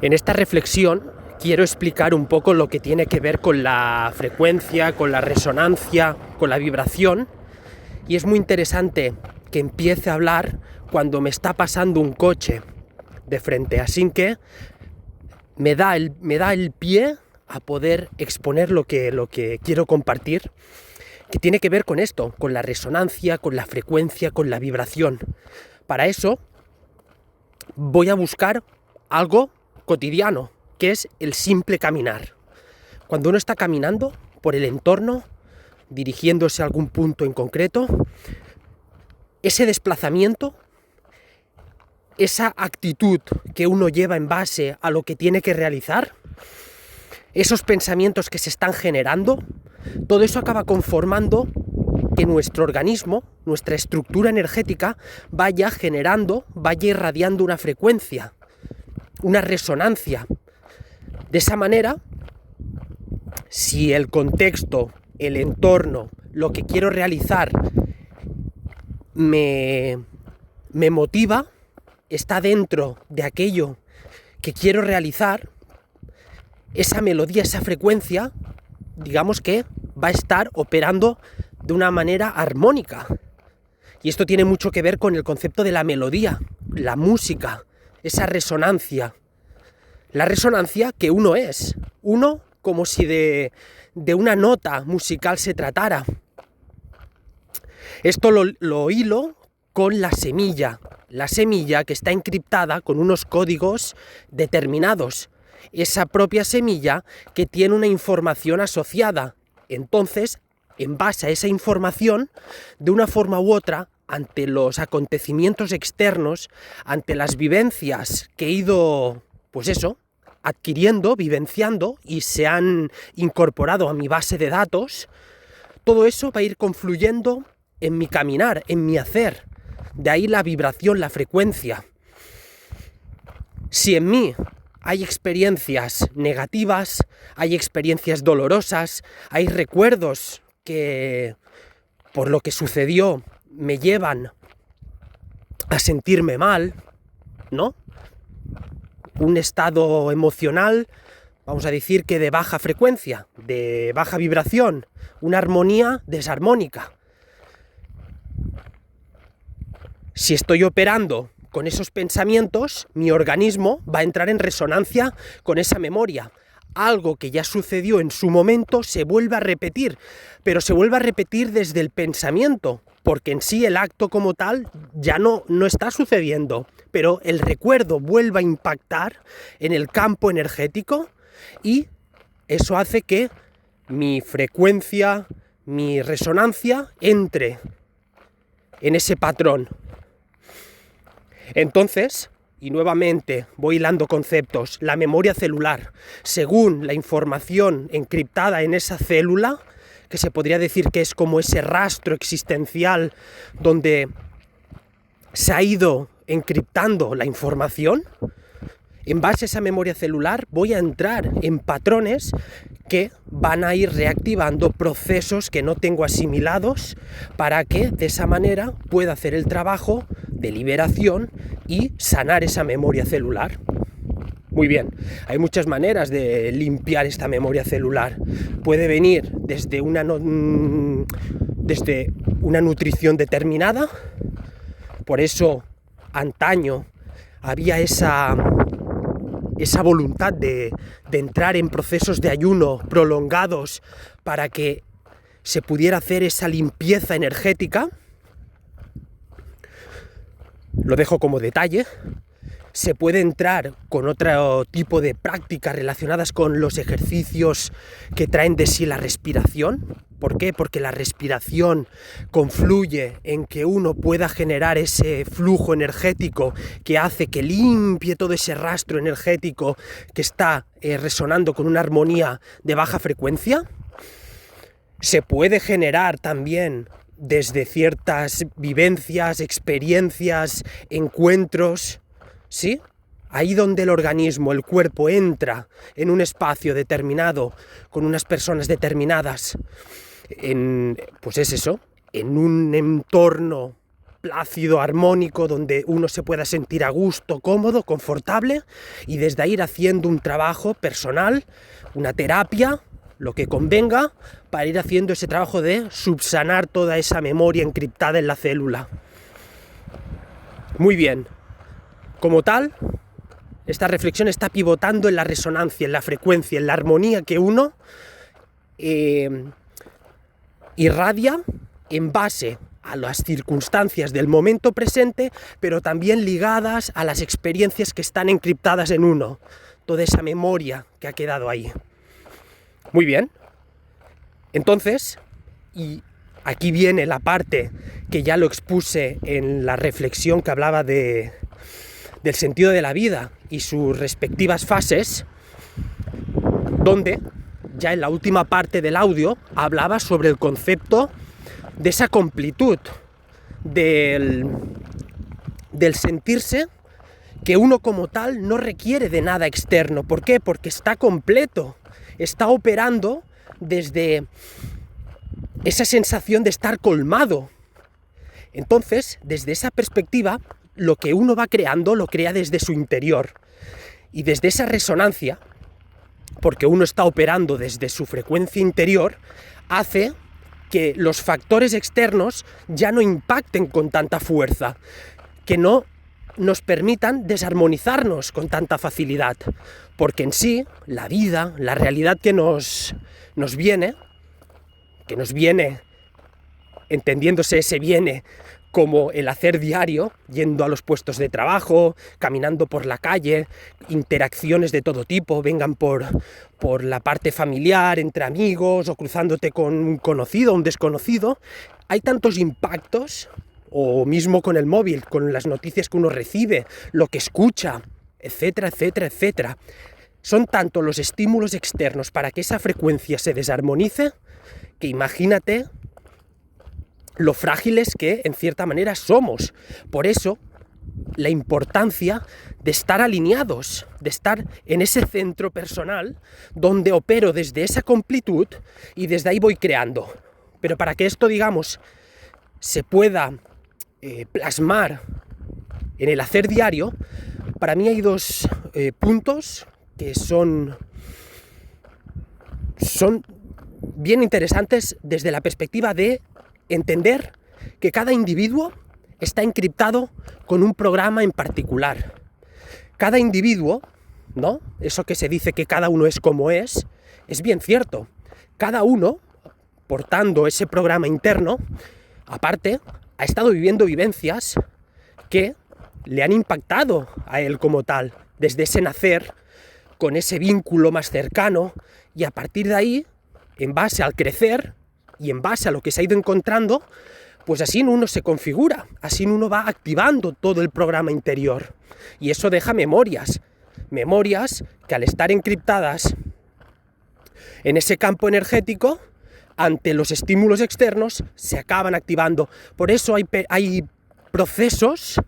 En esta reflexión quiero explicar un poco lo que tiene que ver con la frecuencia, con la resonancia, con la vibración, y es muy interesante que empiece a hablar cuando me está pasando un coche de frente, así que me da el pie a poder exponer lo que quiero compartir, que tiene que ver con esto, con la resonancia, con la frecuencia, con la vibración. Para eso voy a buscar algo cotidiano, que es el simple caminar. Cuando uno está caminando por el entorno, dirigiéndose a algún punto en concreto, ese desplazamiento, esa actitud que uno lleva en base a lo que tiene que realizar, esos pensamientos que se están generando, todo eso acaba conformando que nuestro organismo, nuestra estructura energética, vaya generando, vaya irradiando una frecuencia, una resonancia. De esa manera, si el contexto, el entorno, lo que quiero realizar me motiva, está dentro de aquello que quiero realizar, esa melodía, esa frecuencia, digamos que va a estar operando de una manera armónica. Y esto tiene mucho que ver con el concepto de la melodía, la música, esa resonancia. La resonancia que uno es, uno como si de una nota musical se tratara. Esto lo hilo con la semilla que está encriptada con unos códigos determinados. Esa propia semilla que tiene una información asociada. Entonces, en base a esa información, de una forma u otra, ante los acontecimientos externos, ante las vivencias que he ido, adquiriendo, vivenciando y se han incorporado a mi base de datos, todo eso va a ir confluyendo en mi caminar, en mi hacer. De ahí la vibración, la frecuencia. Si en mí hay experiencias negativas, hay experiencias dolorosas, hay recuerdos que por lo que sucedió me llevan a sentirme mal, ¿no? Un estado emocional, vamos a decir que de baja frecuencia, de baja vibración, una armonía desarmónica. Si estoy operando con esos pensamientos, mi organismo va a entrar en resonancia con esa memoria. Algo que ya sucedió en su momento se vuelve a repetir, pero se vuelve a repetir desde el pensamiento, porque en sí el acto como tal ya no está sucediendo, pero el recuerdo vuelve a impactar en el campo energético y eso hace que mi frecuencia, mi resonancia entre en ese patrón. Entonces, y nuevamente voy hilando conceptos, la memoria celular, según la información encriptada en esa célula, que se podría decir que es como ese rastro existencial donde se ha ido encriptando la información, en base a esa memoria celular voy a entrar en patrones que van a ir reactivando procesos que no tengo asimilados para que de esa manera pueda hacer el trabajo de liberación y sanar esa memoria celular. Muy bien, hay muchas maneras de limpiar esta memoria celular. Puede venir desde una nutrición determinada, por eso antaño había esa voluntad de entrar en procesos de ayuno prolongados para que se pudiera hacer esa limpieza energética. Lo dejo como detalle. Se puede entrar con otro tipo de prácticas relacionadas con los ejercicios que traen de sí la respiración. ¿Por qué? Porque la respiración confluye en que uno pueda generar ese flujo energético que hace que limpie todo ese rastro energético que está resonando con una armonía de baja frecuencia. Se puede generar también desde ciertas vivencias, experiencias, encuentros, ¿sí? Ahí donde el organismo, el cuerpo entra en un espacio determinado, con unas personas determinadas, en un entorno plácido, armónico, donde uno se pueda sentir a gusto, cómodo, confortable, y desde ahí ir haciendo un trabajo personal, una terapia, lo que convenga, para ir haciendo ese trabajo de subsanar toda esa memoria encriptada en la célula. Muy bien. Como tal, esta reflexión está pivotando en la resonancia, en la frecuencia, en la armonía que uno irradia en base a las circunstancias del momento presente, pero también ligadas a las experiencias que están encriptadas en uno, toda esa memoria que ha quedado ahí. Muy bien. Entonces, y aquí viene la parte que ya lo expuse en la reflexión que hablaba del sentido de la vida y sus respectivas fases, donde ya en la última parte del audio hablaba sobre el concepto de esa completud, del sentirse que uno como tal no requiere de nada externo. ¿Por qué? Porque está completo, está operando desde esa sensación de estar colmado. Entonces, desde esa perspectiva, lo que uno va creando lo crea desde su interior. Y desde esa resonancia, porque uno está operando desde su frecuencia interior, hace que los factores externos ya no impacten con tanta fuerza, que no nos permitan desarmonizarnos con tanta facilidad, porque en sí, la vida, la realidad que nos viene, entendiéndose ese viene como el hacer diario, yendo a los puestos de trabajo, caminando por la calle, interacciones de todo tipo, vengan por la parte familiar, entre amigos, o cruzándote con un conocido o un desconocido. Hay tantos impactos, o mismo con el móvil, con las noticias que uno recibe, lo que escucha, etcétera, etcétera, etcétera. Son tantos los estímulos externos para que esa frecuencia se desarmonice, que imagínate lo frágiles que, en cierta manera, somos. Por eso, la importancia de estar alineados, de estar en ese centro personal, donde opero desde esa completud y desde ahí voy creando. Pero para que esto, digamos, se pueda plasmar en el hacer diario, para mí hay dos puntos que son bien interesantes desde la perspectiva de entender que cada individuo está encriptado con un programa en particular. Cada individuo, ¿no? Eso que se dice que cada uno es como es bien cierto. Cada uno, portando ese programa interno, aparte, ha estado viviendo vivencias que le han impactado a él como tal, desde ese nacer, con ese vínculo más cercano, y a partir de ahí, en base al crecer, y en base a lo que se ha ido encontrando, pues así uno se configura, así uno va activando todo el programa interior. Y eso deja memorias que al estar encriptadas en ese campo energético, ante los estímulos externos, se acaban activando. Por eso hay procesos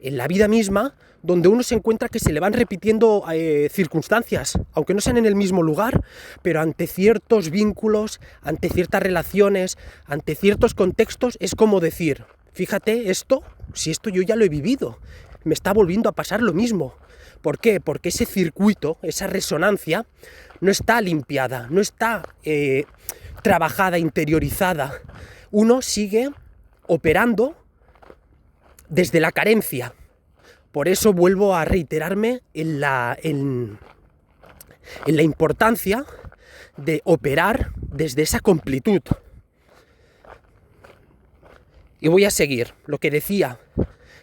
en la vida misma donde uno se encuentra que se le van repitiendo circunstancias, aunque no sean en el mismo lugar, pero ante ciertos vínculos, ante ciertas relaciones, ante ciertos contextos, es como decir, fíjate esto, si esto yo ya lo he vivido, me está volviendo a pasar lo mismo. ¿Por qué? Porque ese circuito, esa resonancia, no está limpiada, no está trabajada, interiorizada. Uno sigue operando desde la carencia. Por eso vuelvo a reiterarme en la importancia de operar desde esa completud. Y voy a seguir lo que decía.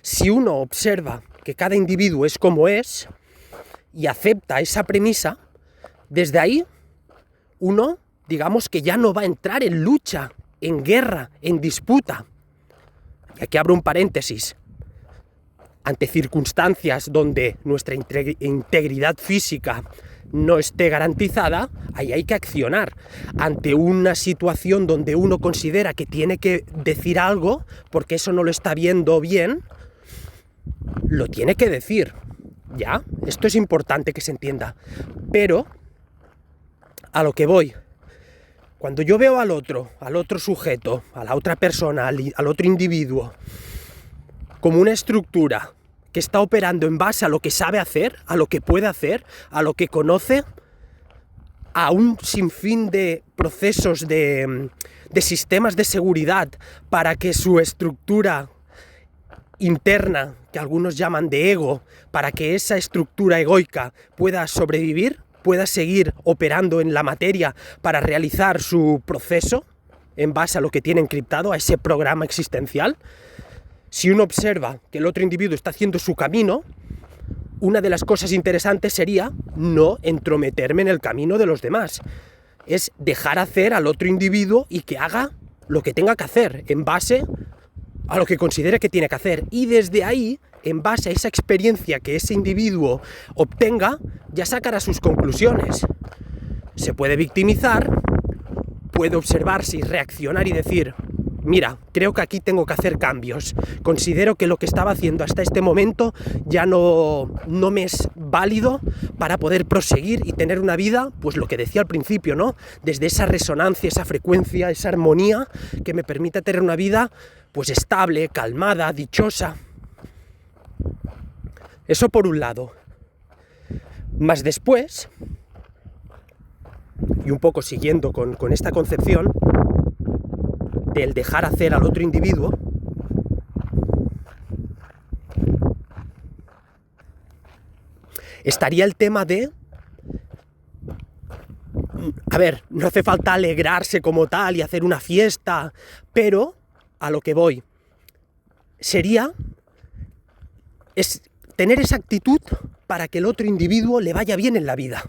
Si uno observa que cada individuo es como es y acepta esa premisa, desde ahí uno, digamos que ya no va a entrar en lucha, en guerra, en disputa. Y aquí abro un paréntesis. Ante circunstancias donde nuestra integridad física no esté garantizada, ahí hay que accionar. Ante una situación donde uno considera que tiene que decir algo, porque eso no lo está viendo bien, lo tiene que decir. ¿Ya? Esto es importante que se entienda. Pero, a lo que voy, cuando yo veo al otro sujeto, a la otra persona, al otro individuo, como una estructura que está operando en base a lo que sabe hacer, a lo que puede hacer, a lo que conoce, a un sinfín de procesos de sistemas de seguridad para que su estructura interna, que algunos llaman de ego, para que esa estructura egoica pueda sobrevivir, pueda seguir operando en la materia para realizar su proceso en base a lo que tiene encriptado, a ese programa existencial. Si uno observa que el otro individuo está haciendo su camino, una de las cosas interesantes sería no entrometerme en el camino de los demás. Es dejar hacer al otro individuo y que haga lo que tenga que hacer en base a lo que considere que tiene que hacer. Y desde ahí, en base a esa experiencia que ese individuo obtenga, ya sacará sus conclusiones. Se puede victimizar, puede observarse y reaccionar y decir: mira, creo que aquí tengo que hacer cambios. Considero que lo que estaba haciendo hasta este momento ya no me es válido para poder proseguir y tener una vida, pues lo que decía al principio, ¿no? Desde esa resonancia, esa frecuencia, esa armonía que me permita tener una vida pues estable, calmada, dichosa. Eso por un lado. Más después, y un poco siguiendo con esta concepción del dejar hacer al otro individuo, estaría el tema de, a ver, no hace falta alegrarse como tal y hacer una fiesta, pero a lo que voy sería tener esa actitud para que el otro individuo le vaya bien en la vida.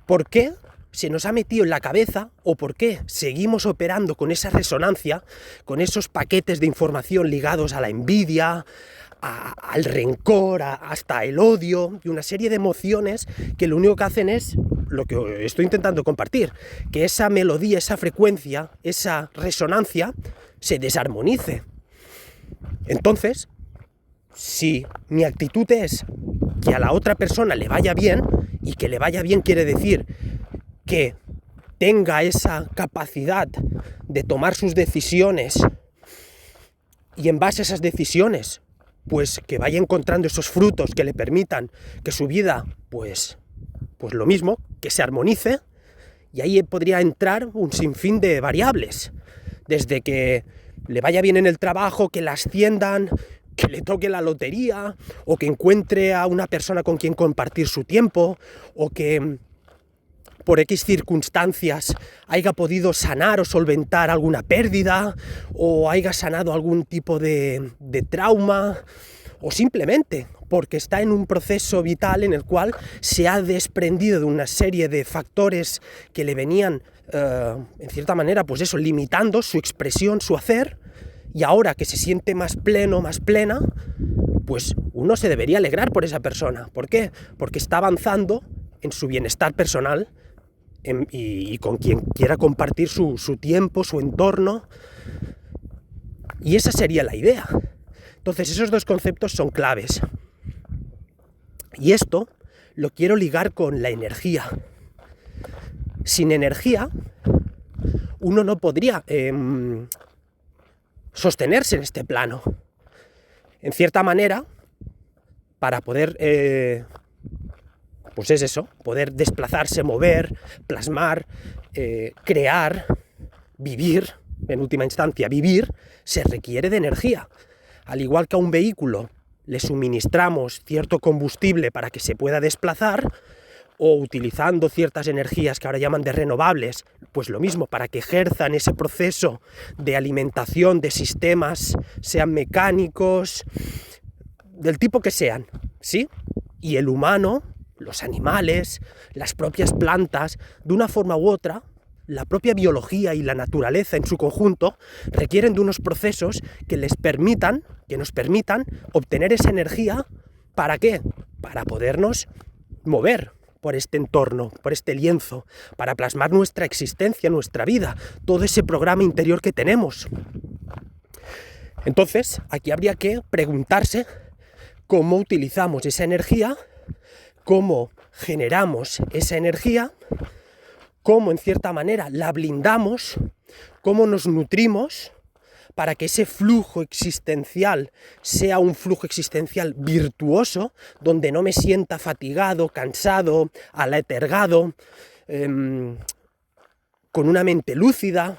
¿Por qué se nos ha metido en la cabeza, o por qué seguimos operando con esa resonancia, con esos paquetes de información ligados a la envidia, al rencor, hasta el odio y una serie de emociones que lo único que hacen es lo que estoy intentando compartir, que esa melodía, esa frecuencia, esa resonancia se desarmonice? Entonces, si mi actitud es que a la otra persona le vaya bien, y que le vaya bien quiere decir que tenga esa capacidad de tomar sus decisiones y en base a esas decisiones pues que vaya encontrando esos frutos que le permitan que su vida pues lo mismo, que se armonice, y ahí podría entrar un sinfín de variables, desde que le vaya bien en el trabajo, que la asciendan, que le toque la lotería, o que encuentre a una persona con quien compartir su tiempo, o que por X circunstancias haya podido sanar o solventar alguna pérdida, o haya sanado algún tipo de trauma, o simplemente porque está en un proceso vital en el cual se ha desprendido de una serie de factores que le venían, en cierta manera, pues eso, limitando su expresión, su hacer, y ahora que se siente más pleno, más plena, pues uno se debería alegrar por esa persona. ¿Por qué? Porque está avanzando en su bienestar personal y con quien quiera compartir su tiempo, su entorno. Y esa sería la idea. Entonces, esos dos conceptos son claves. Y esto lo quiero ligar con la energía. Sin energía, uno no podría sostenerse en este plano. En cierta manera, para poder, pues es eso, poder desplazarse, mover, plasmar, crear, vivir, en última instancia vivir, se requiere de energía. Al igual que a un vehículo le suministramos cierto combustible para que se pueda desplazar, o utilizando ciertas energías que ahora llaman de renovables, pues lo mismo, para que ejerzan ese proceso de alimentación de sistemas, sean mecánicos, del tipo que sean, ¿sí? Y el humano, los animales, las propias plantas, de una forma u otra, la propia biología y la naturaleza en su conjunto requieren de unos procesos que nos permitan obtener esa energía. ¿Para qué? Para podernos mover por este entorno, por este lienzo, para plasmar nuestra existencia, nuestra vida, todo ese programa interior que tenemos. Entonces, aquí habría que preguntarse cómo utilizamos esa energía, cómo generamos esa energía, cómo en cierta manera la blindamos, cómo nos nutrimos para que ese flujo existencial sea un flujo existencial virtuoso, donde no me sienta fatigado, cansado, aletargado, con una mente lúcida,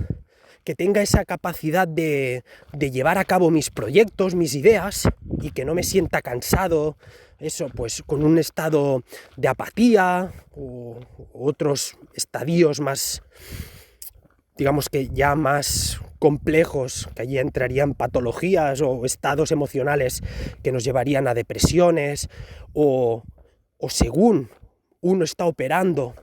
que tenga esa capacidad de llevar a cabo mis proyectos, mis ideas, y que no me sienta cansado, eso, pues con un estado de apatía o otros estadios más, digamos que ya más complejos, que allí entrarían patologías o estados emocionales que nos llevarían a depresiones, o según uno está operando,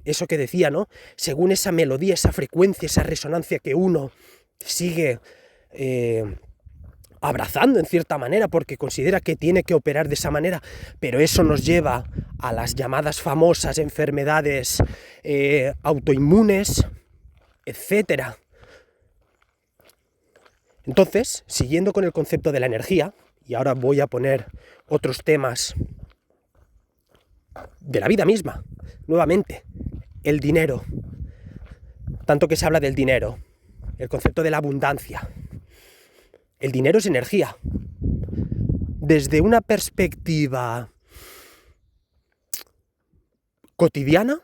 eso que decía, ¿no? Según esa melodía, esa frecuencia, esa resonancia que uno sigue abrazando en cierta manera porque considera que tiene que operar de esa manera, pero eso nos lleva a las llamadas famosas enfermedades autoinmunes, etcétera. Entonces, siguiendo con el concepto de la energía, y ahora voy a poner otros temas de la vida misma, nuevamente, el dinero, tanto que se habla del dinero, el concepto de la abundancia. El dinero es energía. Desde una perspectiva cotidiana,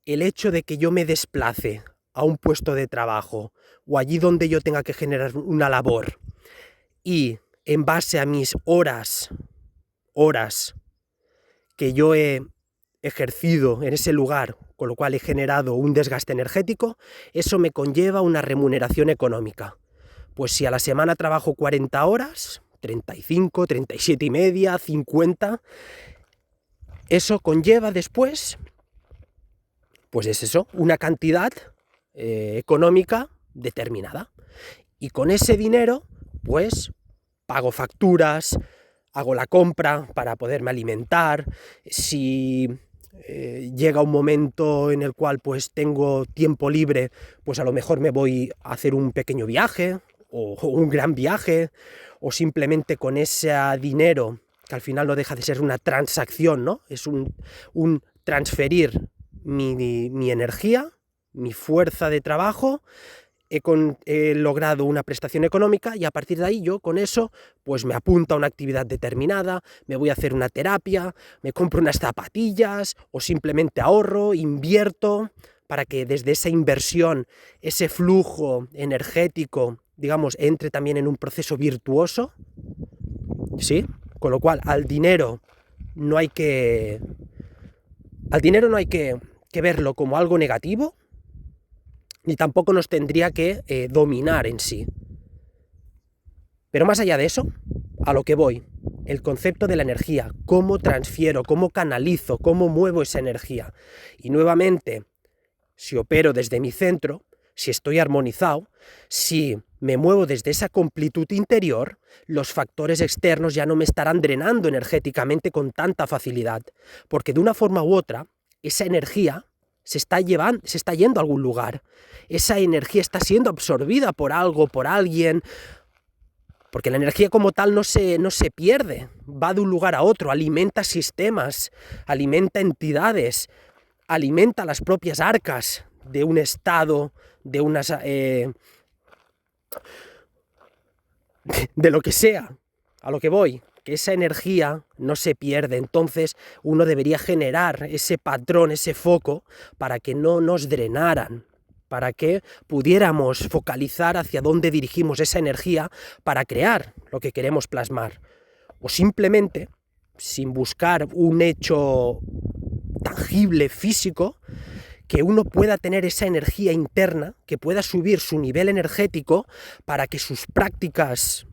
el hecho de que yo me desplace a un puesto de trabajo o allí donde yo tenga que generar una labor y en base a mis horas que yo he ejercido en ese lugar, con lo cual he generado un desgaste energético, eso me conlleva una remuneración económica. Pues si a la semana trabajo 40 horas, 35, 37 y media, 50, eso conlleva después, pues es eso, una cantidad económica determinada. Y con ese dinero, pues pago facturas, hago la compra para poderme alimentar. Si llega un momento en el cual pues tengo tiempo libre, pues a lo mejor me voy a hacer un pequeño viaje o un gran viaje, o simplemente con ese dinero, que al final no deja de ser una transacción, ¿no? Es un transferir mi energía, mi fuerza de trabajo, he logrado una prestación económica y a partir de ahí yo con eso pues me apunto a una actividad determinada, me voy a hacer una terapia, me compro unas zapatillas o simplemente ahorro, invierto para que desde esa inversión, ese flujo energético, digamos, entre también en un proceso virtuoso, ¿sí? Con lo cual al dinero no hay que verlo como algo negativo, ni tampoco nos tendría que dominar en sí. Pero más allá de eso, a lo que voy, el concepto de la energía, cómo transfiero, cómo canalizo, cómo muevo esa energía. Y nuevamente, si opero desde mi centro, si estoy armonizado, si me muevo desde esa completud interior, los factores externos ya no me estarán drenando energéticamente con tanta facilidad, porque de una forma u otra, esa energía se está yendo a algún lugar. Esa energía está siendo absorbida por algo, por alguien, porque la energía como tal no se pierde, va de un lugar a otro, alimenta sistemas, alimenta entidades, alimenta las propias arcas de un estado, de unas de lo que sea, a lo que voy, que esa energía no se pierde. Entonces uno debería generar ese patrón, ese foco, para que no nos drenaran, para que pudiéramos focalizar hacia dónde dirigimos esa energía para crear lo que queremos plasmar. O simplemente, sin buscar un hecho tangible, físico, que uno pueda tener esa energía interna, que pueda subir su nivel energético para que sus prácticas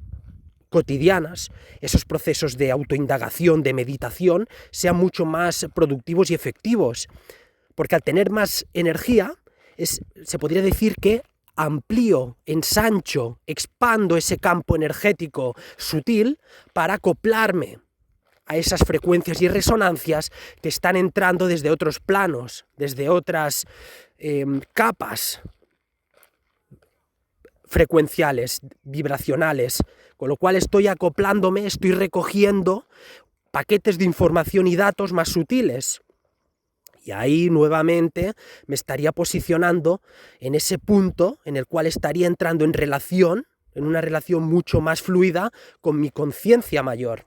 cotidianas, esos procesos de autoindagación, de meditación, sean mucho más productivos y efectivos. Porque al tener más energía, se podría decir que amplío, ensancho, expando ese campo energético sutil para acoplarme a esas frecuencias y resonancias que están entrando desde otros planos, desde otras capas frecuenciales, vibracionales, con lo cual estoy acoplándome, estoy recogiendo paquetes de información y datos más sutiles. Y ahí nuevamente me estaría posicionando en ese punto en el cual estaría entrando en relación en una relación mucho más fluida con mi conciencia mayor.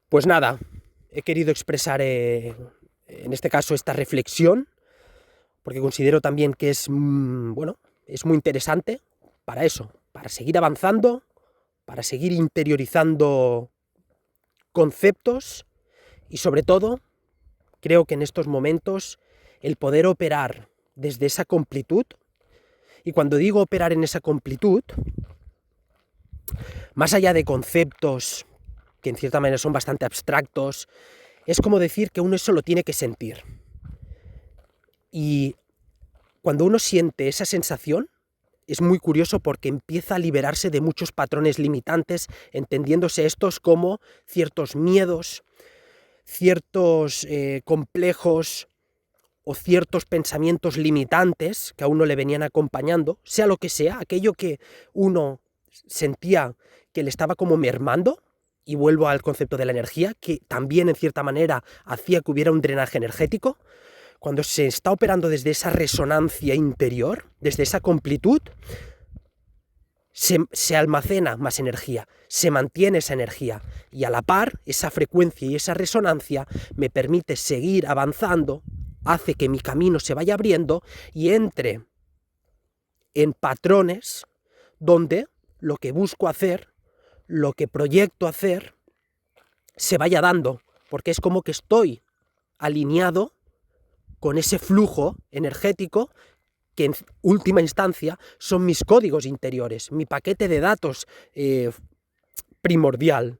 Pues nada, he querido expresar en este caso esta reflexión, porque considero también que es, es muy interesante para eso, para seguir avanzando, para seguir interiorizando conceptos y sobre todo, creo que en estos momentos el poder operar desde esa completud, y cuando digo operar en esa completud, más allá de conceptos que en cierta manera son bastante abstractos, es como decir que uno eso lo tiene que sentir. Y cuando uno siente esa sensación, es muy curioso porque empieza a liberarse de muchos patrones limitantes, entendiéndose estos como ciertos miedos, ciertos complejos o ciertos pensamientos limitantes que a uno le venían acompañando, sea lo que sea, aquello que uno sentía que le estaba como mermando, y vuelvo al concepto de la energía, que también en cierta manera hacía que hubiera un drenaje energético. Cuando se está operando desde esa resonancia interior, desde esa completud, se almacena más energía, se mantiene esa energía, y a la par, esa frecuencia y esa resonancia me permite seguir avanzando, hace que mi camino se vaya abriendo y entre en patrones donde lo que busco hacer, lo que proyecto hacer, se vaya dando, porque es como que estoy alineado con ese flujo energético que en última instancia son mis códigos interiores, mi paquete de datos primordial.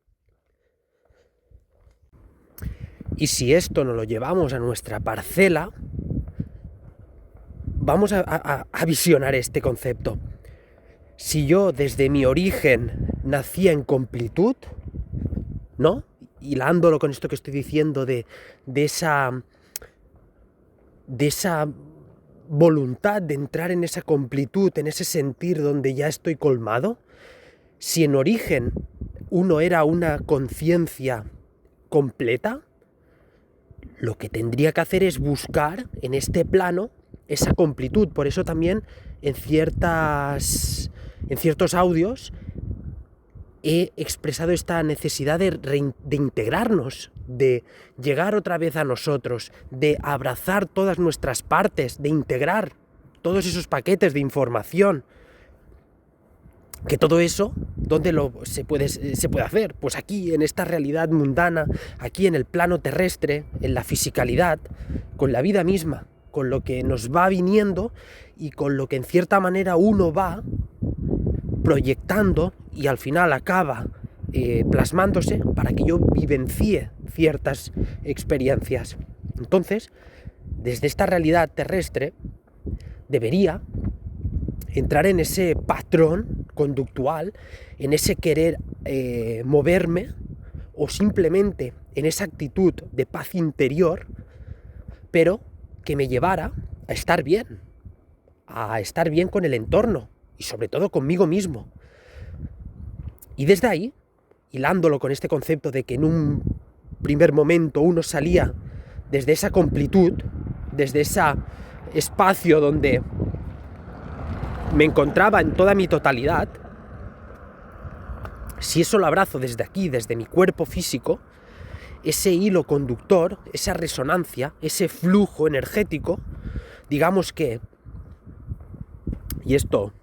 Y si esto nos lo llevamos a nuestra parcela, vamos a visionar este concepto. Si yo desde mi origen nacía en completud, ¿no? Hilándolo con esto que estoy diciendo de esa voluntad de entrar en esa completud, en ese sentir donde ya estoy colmado, si en origen uno era una conciencia completa, lo que tendría que hacer es buscar en este plano esa completud. Por eso también en ciertos audios he expresado esta necesidad de integrarnos, de llegar otra vez a nosotros, de abrazar todas nuestras partes, de integrar todos esos paquetes de información. Que todo eso, ¿dónde se puede hacer? Pues aquí, en esta realidad mundana, aquí en el plano terrestre, en la fisicalidad, con la vida misma, con lo que nos va viniendo y con lo que en cierta manera uno va proyectando y al final acaba plasmándose para que yo vivencie ciertas experiencias. Entonces, desde esta realidad terrestre, debería entrar en ese patrón conductual, en ese querer moverme, o simplemente en esa actitud de paz interior, pero que me llevara a estar bien con el entorno y sobre todo conmigo mismo. Y desde ahí, hilándolo con este concepto de que en un primer momento uno salía desde esa completud, desde ese espacio donde me encontraba en toda mi totalidad, si eso lo abrazo desde aquí, desde mi cuerpo físico, ese hilo conductor, esa resonancia, ese flujo energético, digamos que, y esto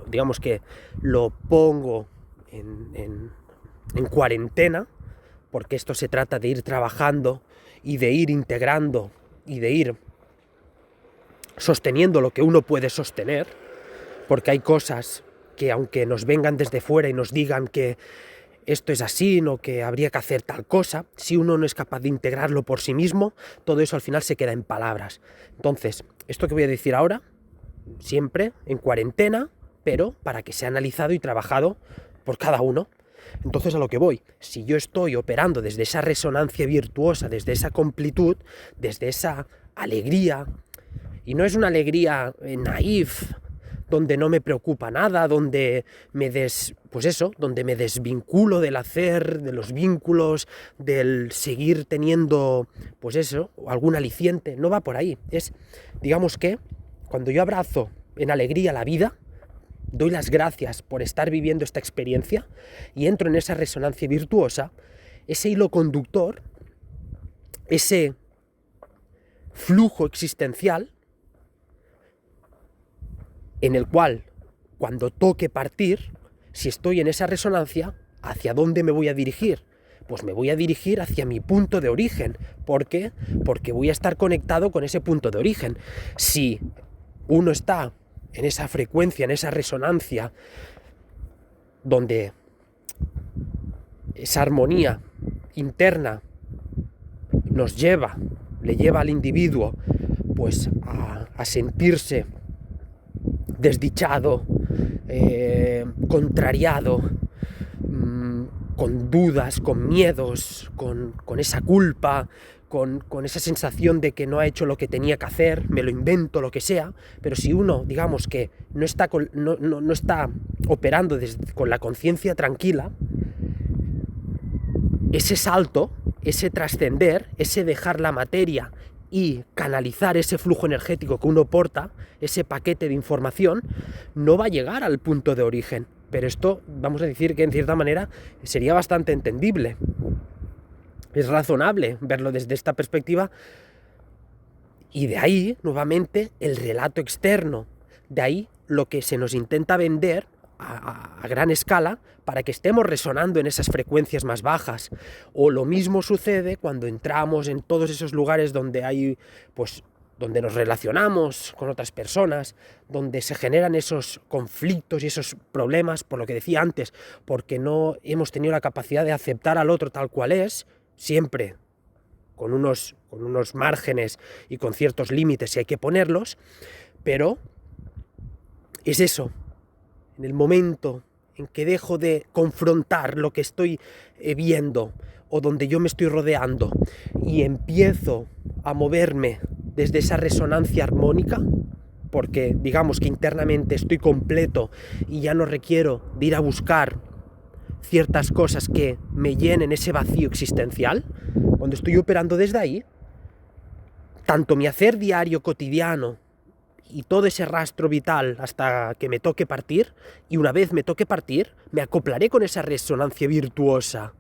digamos que lo pongo en cuarentena, porque esto se trata de ir trabajando y de ir integrando y de ir sosteniendo lo que uno puede sostener, porque hay cosas que aunque nos vengan desde fuera y nos digan que esto es así, no que habría que hacer tal cosa, si uno no es capaz de integrarlo por sí mismo, todo eso al final se queda en palabras. Entonces, esto que voy a decir ahora, siempre en cuarentena, pero para que sea analizado y trabajado por cada uno. Entonces, a lo que voy, si yo estoy operando desde esa resonancia virtuosa, desde esa completud, desde esa alegría, y no es una alegría naif, donde no me preocupa nada, donde donde me desvinculo del hacer, de los vínculos, del seguir teniendo, algún aliciente, no va por ahí. Es, digamos que, cuando yo abrazo en alegría la vida, doy las gracias por estar viviendo esta experiencia y entro en esa resonancia virtuosa, ese hilo conductor, ese flujo existencial en el cual, cuando toque partir, si estoy en esa resonancia, ¿hacia dónde me voy a dirigir? Pues me voy a dirigir hacia mi punto de origen. ¿Por qué? Porque voy a estar conectado con ese punto de origen. Si uno está en esa frecuencia, en esa resonancia, donde esa armonía interna le lleva al individuo pues a sentirse desdichado, contrariado, con dudas, con miedos, con esa culpa, con esa sensación de que no ha hecho lo que tenía que hacer, me lo invento, lo que sea, pero si uno, digamos que no está operando con la conciencia tranquila, ese salto, ese trascender, ese dejar la materia y canalizar ese flujo energético que uno porta, ese paquete de información, no va a llegar al punto de origen. Pero esto, vamos a decir que en cierta manera sería bastante entendible. Es razonable verlo desde esta perspectiva. Y de ahí, nuevamente, el relato externo. De ahí lo que se nos intenta vender a gran escala para que estemos resonando en esas frecuencias más bajas. O lo mismo sucede cuando entramos en todos esos lugares donde hay, pues, donde nos relacionamos con otras personas, donde se generan esos conflictos y esos problemas, por lo que decía antes, porque no hemos tenido la capacidad de aceptar al otro tal cual es, siempre con unos márgenes y con ciertos límites si hay que ponerlos, pero es eso. En el momento en que dejo de confrontar lo que estoy viendo o donde yo me estoy rodeando y empiezo a moverme desde esa resonancia armónica, porque digamos que internamente estoy completo y ya no requiero de ir a buscar ciertas cosas que me llenen ese vacío existencial, cuando estoy operando desde ahí, tanto mi hacer diario cotidiano y todo ese rastro vital hasta que me toque partir, y una vez me toque partir, me acoplaré con esa resonancia virtuosa.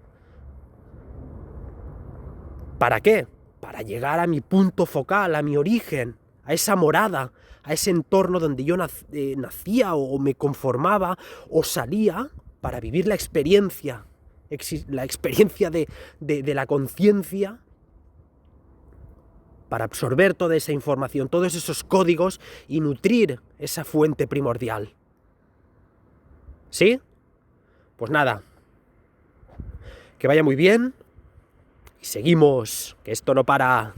¿Para qué? Para llegar a mi punto focal, a mi origen, a esa morada, a ese entorno donde yo nacía o me conformaba o salía para vivir la experiencia de la conciencia, para absorber toda esa información, todos esos códigos y nutrir esa fuente primordial. ¿Sí? Pues nada, que vaya muy bien y seguimos, que esto no para.